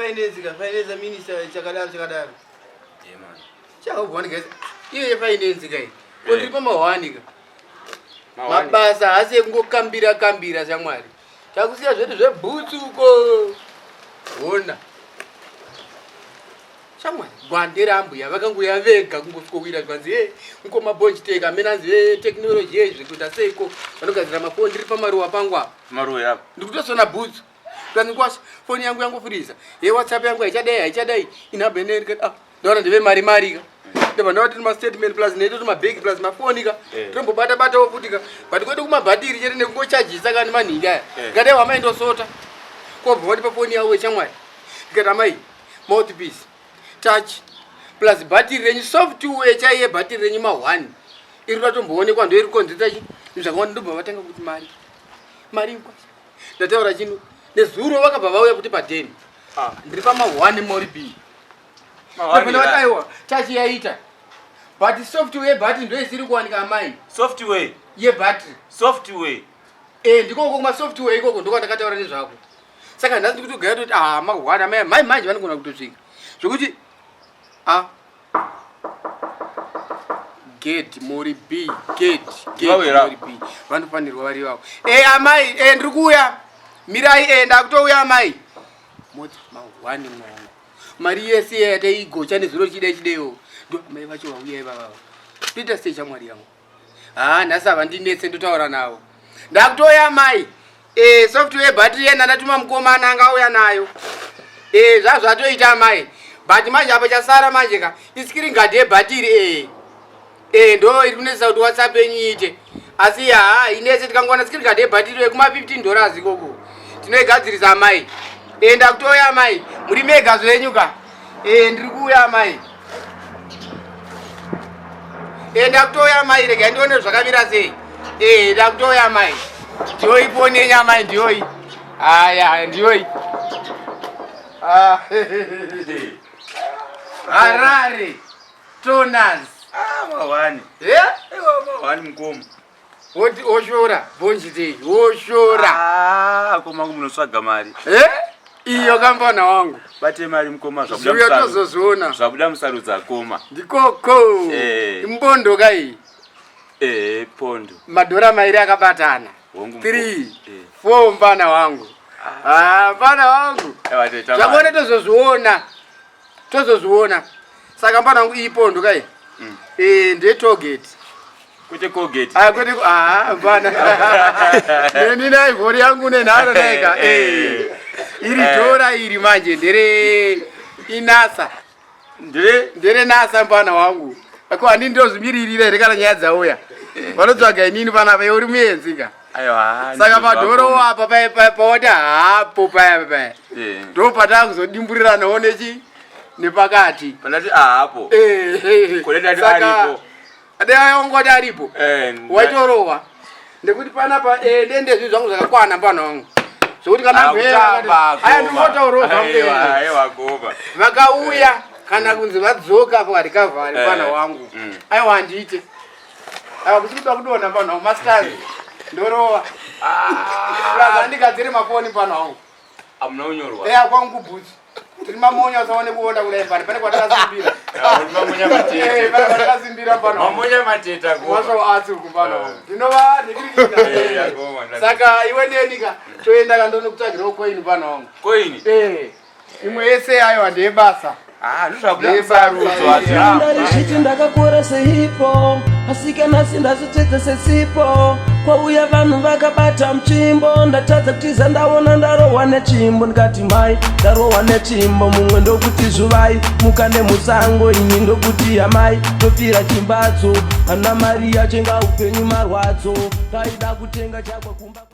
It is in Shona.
finance ka finance minister chakadaro. Man. Chaubona guys. Iye finance kai. Kodi pa mawani ka. Mabasa ase kungokambira shamwari. Takusiya zvedu zvebhutsu uko. Ona. Shamwari gwandera ambuya vakangoya vega kungoswowira kwanzi uko mabonchi teka menanzi technology yezvi kuita seiko vanogadzira mafoni ndiri pamaruwa pangwa. Maruwa yapo. Ndikutosona bhutsu. Kanzi kwashi foni yangu yangofuriza. WhatsApp yangu haichadai inabeneri ndona ndive mari ka. Ndeba ndoti ma statement plus neto ma big plus ma phone ka. Trombo bata ofutika. But kwete kuma battery chete nekungochajisa kana maninga. Ngade wamaendo sota. Ko bhodi pa phone yawo chamwari. Ngata mai mouthpiece. Touch plus battery range software chaiye battery range ma 1. Iri patomboonekwa ndo iri konzita chi. Zvakawanda ndobva vatanga kuti mari nkwashi. Ndataura chino nezuro vakabva vauya kuti pa 10. Ndiri pa ma 1 mori B. Mawani wataiwa touch yaita. But software battery ndo isiri kuwanika amai. Software Ye battery. Software. Ndiko kuma software ikoko ndiko ndakataura nezvako. Saka ndazi kuti ugaya kuti ma 1 amai manje vanogona kutosvika. Zvokuti gate mori B gate mori B vanofanirwa vari vavo. Amai ndiri kuuya. Mirai ndakutouya amai. Moti ma 1 mwangu. Mari yese yataigocha nezuro chideyo. Ndo amai vacho vauya ivava. Tita sei chamwari yangu. Nhasi vandinetse ndotaura nawo. Ndakutoya amai. Software battery yena ndatuma mukomana angauya nayo. Zvatoita amai. But manje apa chasara manje ka isikiri ngade battery ndo iri kunesa kuti WhatsApp yenyite. Asi inese tikangwana sikiri ngade battery yekuma $15 ikoko. Tinoigadzirisa amai. Ndakutoya amai. Muri mega zvenyu ka. Ndiri kuuya amai. Ndakutoya amai rega ndione zvakamira sei. Ndakutoya amai. Ndioi pone nyama ndioi. Ndioi. Harare Toners. Mawani. Mawani mkomo. Oti oshora bonji dei. Oshora. Koma munoswaga mari. Iyo kambana wangu. Bate mari mkoma zvabuda tozozona. Zvabuda musarudza koma. Ndikoko. Imbondo kai. Pondo. Madora mairi akabatana. 3 4 mbana wangu. Mbana wangu. Zvakone tozozviona. Saka mbana wangu ipondo kai. Nde target. Kwete Colgate. Kwete mbana. Neni na ivori yangu nenharo naika. Iri dora iri manje ndere inasa. Ndere nasa mbana wangu. Ako ani ndozvimiririra here kana nyaya dzauya. Vanotsvaga inini panapa uri muenzika. Saka padoro apa pawata hapo paya. Ndo patanga kuzodimburira nawo nepakati. Pandati hapo. Kolenda aripo. Adayongoti aripo. Waitorowa. Ndekuti panapa ndendezvi zvangu zvakakwana pano wangu. Zvokuti kana mvera ndinotaurawo zvangu. Wagoba. Vakauya kana kunzi vadzoka apa recover pana wangu. Aiwa ndiite. Kuchikuda kudona pano masters. Ndorova. Plaza ndigadzire mafoni pano wangu. Amuna unyorwa. Kwangu bhutsu. Tiri mamonya usaone kuona kudai pane kwatakazimbira. Mamonya mateta. Pane kwatakazimbira pano. Mamonya mateta go. Waso atsi kupano. Ndinova ndikirikira. Saka iwe nenika toenda kandonokutsvagirawo coin pano wangu. Coin? Imwe yese ayo ndeyebasa. Ndarishiti ndakakura sehipo asike nasi ndazvitsvedze sesipo kwauya vanhu vakabata muchimbo ndatadza kutiza ndaona ndarohwa nechimbo ndikati mai ndarohwa nechimbo mumwe ndokuti zvuvai muka nemusango ini ndokuti amai topfira chimbatso ana mari yachenga upenyu marwadzo taida kutenga chakwa kumba